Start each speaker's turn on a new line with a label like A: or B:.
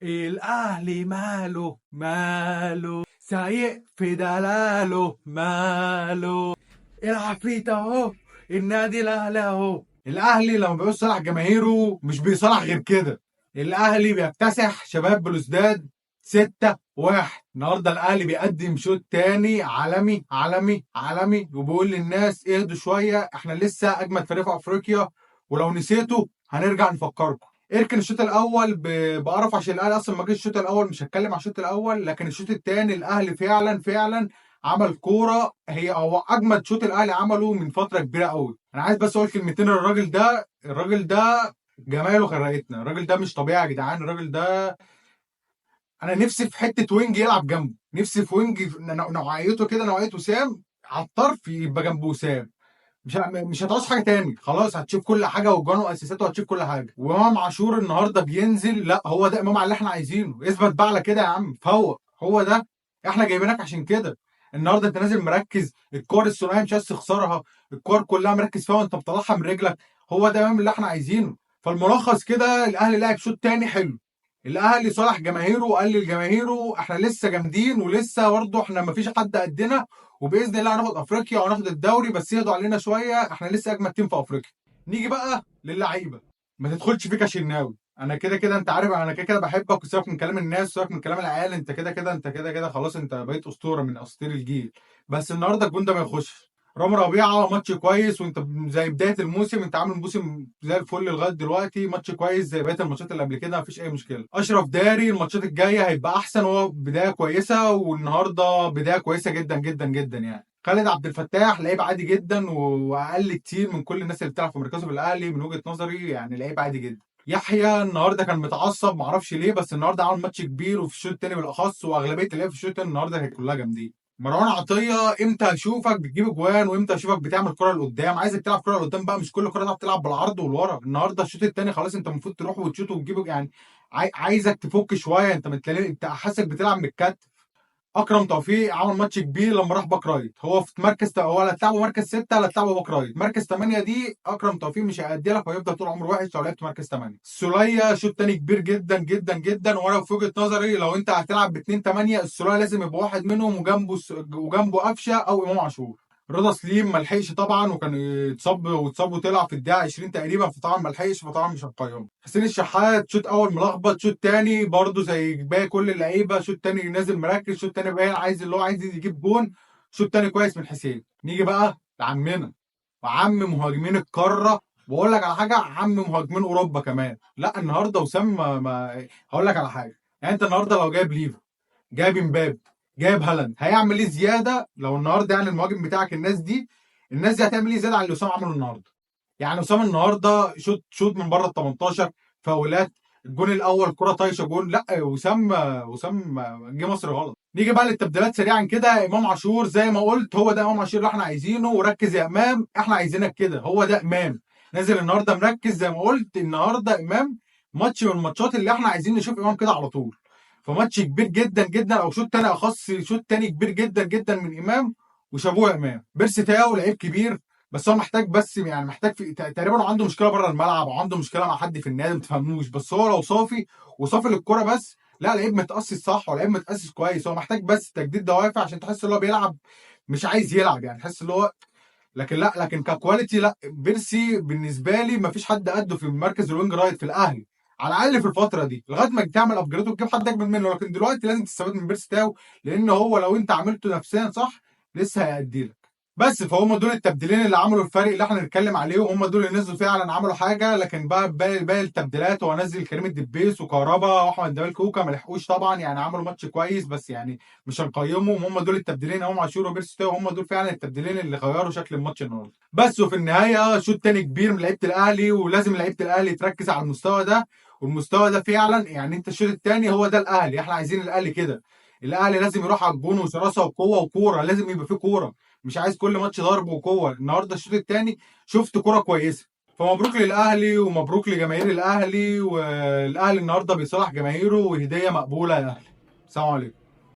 A: الاهلي ماله ماله سايق في دلاله ماله. العفريت اهو، النادي الاهلي اهو. الاهلي لما بيعوز صالح جماهيره مش بيصالح غير كده. الاهلي بيكتسح شباب بلوزداد 6-1. النهارده الاهلي بيقدم شوط تاني عالمي عالمي عالمي، وبيقول للناس اهدوا شويه، احنا لسه اجمد فريق في افريقيا، ولو نسيتوا هنرجع نفكركم. اركن الشوط الاول بقرف، عشان الاهلي اصلا ما جاش الشوط الاول، مش هتكلم على الشوط الاول. لكن الشوط الثاني الاهلي فعلا فعلا عمل كوره، هو اجمد شوط الاهلي عمله من فتره كبيره قوي. انا عايز بس اقول كلمتين. الراجل ده جماله خرقتنا. الراجل ده مش طبيعي يا جدعان. الراجل ده انا نفسي في حته وينج يلعب جنبه، نفسي في وينج نوعيته كده، نوعيه وسام على الطرف يبقى جنبه وسام. مش هتعوز حاجه تاني، خلاص هتشوف كل حاجه، وجوان واسيستات، وهتشوف كل حاجه. وامام عاشور النهارده بينزل، لا هو ده امام اللي احنا عايزينه. اثبت بقى على كده يا عم، فوق. هو ده احنا جايبينك عشان كده. النهارده انت نازل مركز، الكور الثنائيه مش عايز تخسرها، الكور كلها مركز فيها وانت مطلعها من رجلك. هو ده امام اللي احنا عايزينه. فالملخص كده، الاهلي لعب شوط تاني حلو. الاهلي صالح جماهيره وقال لجماهيره احنا لسه جامدين، ولسه برضه احنا مفيش حد قدنا، وباذن الله هناخد افريقيا وهناخد الدوري، بس يهدوا علينا شويه، احنا لسه اجمد تيم في افريقيا. نيجي بقى للعيبه. ما تدخلش فيك يا شناوي. انا كده كده انت عارف، انا كده كده بحبك، وسيبك من كلام الناس، وسيبك من كلام العيال. انت كده كده خلاص، انت بقيت اسطوره من اساطير الجيل. بس النهارده الجون ده ما يخش. رامي ربيعه ماتش كويس، وانت زي بدايه الموسم، انت عامل موسم زي الفل لغايه دلوقتي، ماتش كويس زي بقيه الماتشات اللي قبل كده، مفيش اي مشكله. اشرف داري الماتشات الجايه هيبقى احسن، وهو بدايه كويسه، والنهارده بدايه كويسه جدا جدا جدا يعني. خالد عبد الفتاح لعيب عادي جدا، واقل كتير من كل الناس اللي بتلعب في مركزه في الاهلي من وجهه نظري، يعني لعيب عادي جدا. يحيى النهارده كان متعصب، معرفش ليه، بس النهارده عمل ماتش كبير، وفي الشوط الثاني بالاخص، واغلبيه اللعيبه في الشوط الثاني النهارده كانت كلها جامدين. مروان عطيه، امتى اشوفك بتجيب اجوان، وامتى اشوفك بتعمل كره لقدام؟ عايزك تلعب كره لقدام بقى، مش كل كره تعرف تلعب بالعرض والورا. النهارده الشوط الثاني خلاص، انت المفروض تروح وتشوط وتجيب يعني. عايزك تفك شويه، انت متلاقي انت حاسك بتلعب من الكتف. اكرم توفيق عمل ماتش كبير لما راح باك رايت. هو في مركز هو لا تلعبه مركز 6 لا تلعبه باك رايت. مركز 8 دي اكرم توفيق مش هيأدي لك، وهيفضل طول عمره وحش لو لعبت مركز 8. السوليه شوط تاني كبير جدا جدا جدا، وانا في وجهه نظري لو انت هتلعب ب 2 8 السوليه لازم يبقى واحد منهم، وجنبه قفشه او امام عاشور. رضا سليم ما لحقش طبعا، وكان اتصاب وطلع في الدقيقه 20 تقريبا، فطبعا ما لحقش، فطبعا مش هنقيمه. حسين الشحات شوط اول ملخبط، شوط تاني برضه زي باقي كل اللعيبه، شوط تاني نازل مركز، شوط تاني باين عايز اللي هو عايز يجيب جون. شوط تاني كويس من حسين. نيجي بقى لعمنا وعم مهاجمين القاره. بقول لك على حاجه، عم مهاجمين اوروبا كمان. لا النهارده وسام هقول لك على حاجه. يعني انت النهارده لو جايب ليفا، جايب امبابي، جايب هالاند، هيعمل ايه زياده لو النهارده يعني المهاجم بتاعك الناس دي هتعمل ايه زياده عن اللي اسامه عمله النهارده؟ يعني اسامه النهارده شوط من بره ال 18، فاولات. الجون الاول كره طايشه جون. لا وسام جه مصر غلط. نيجي بقى للتبديلات سريعا كده. امام عاشور زي ما قلت، هو ده امام عاشور اللي احنا عايزينه. وركز يا امام، احنا عايزينك كده، هو ده امام. نازل النهارده مركز زي ما قلت. النهارده امام ماتش من الماتشات اللي احنا عايزين نشوف امام كده على طول. فماتش كبير جدا جدا، او شوط تاني اخص، شوط تاني كبير جدا جدا من امام. وشابوه يا امام. بيرسي تاو لعيب كبير، بس هو محتاج، بس يعني محتاج في تقريبا هو عنده مشكله بره الملعب، او عنده مشكله مع حد في النادي ما تفهموش. بس هو لو صافي وصافي للكوره بس، لا لعيب متاسس صح، ولعيب متاسس كويس. هو محتاج بس تجديد دوافع عشان تحس ان هو بيلعب، مش عايز يلعب يعني، تحس ان هو. لكن ككواليتي، لا بيرسي بالنسبه لي ما فيش حد قده في مركز الوينج رايت في الاهلي، على الاقل في الفتره دي، لغايه ما تعمل ابجريد وتجيب حد اجمل منه. لكن دلوقتي لازم تستفاد من بيرسي تاو، لان هو لو انت عملته نفسيا صح لسه هيأدي لك. بس فهم دول التبديلين اللي عملوا الفرق اللي احنا نتكلم عليهم، هم دول اللي نزلوا فعلا عملوا حاجه. لكن بقى باقي التبديلات، هو نزل كريم الدبيس وكهربا واحمد نبيل كوكا، ما لحقوش طبعا يعني، عملوا ماتش كويس بس يعني مش هنقيمهم. هم دول التبديلين، هم عاشور وبيرسي تاو، هم دول فعلا التبديلين اللي غيروا شكل الماتش النهارده. بس وفي النهايه شوط تاني كبير من لعيبه الاهلي، ولازم لعيبه الاهلي تركز على المستوى ده. والمستوى ده فعلا يعني، انت الشوط الثاني هو ده الاهلي، احنا عايزين الاهلي كده. الاهلي لازم يروح على الجون وشراسه وقوه وكوره، لازم يبقى فيه كوره، مش عايز كل ماتش ضرب وقوه. النهارده الشوط الثاني شفت كوره كويسه. فمبروك للاهلي ومبروك لجماهير الاهلي، والاهلي النهارده بيصالح جماهيره، وهديه مقبوله يا اهلي. السلام عليكم.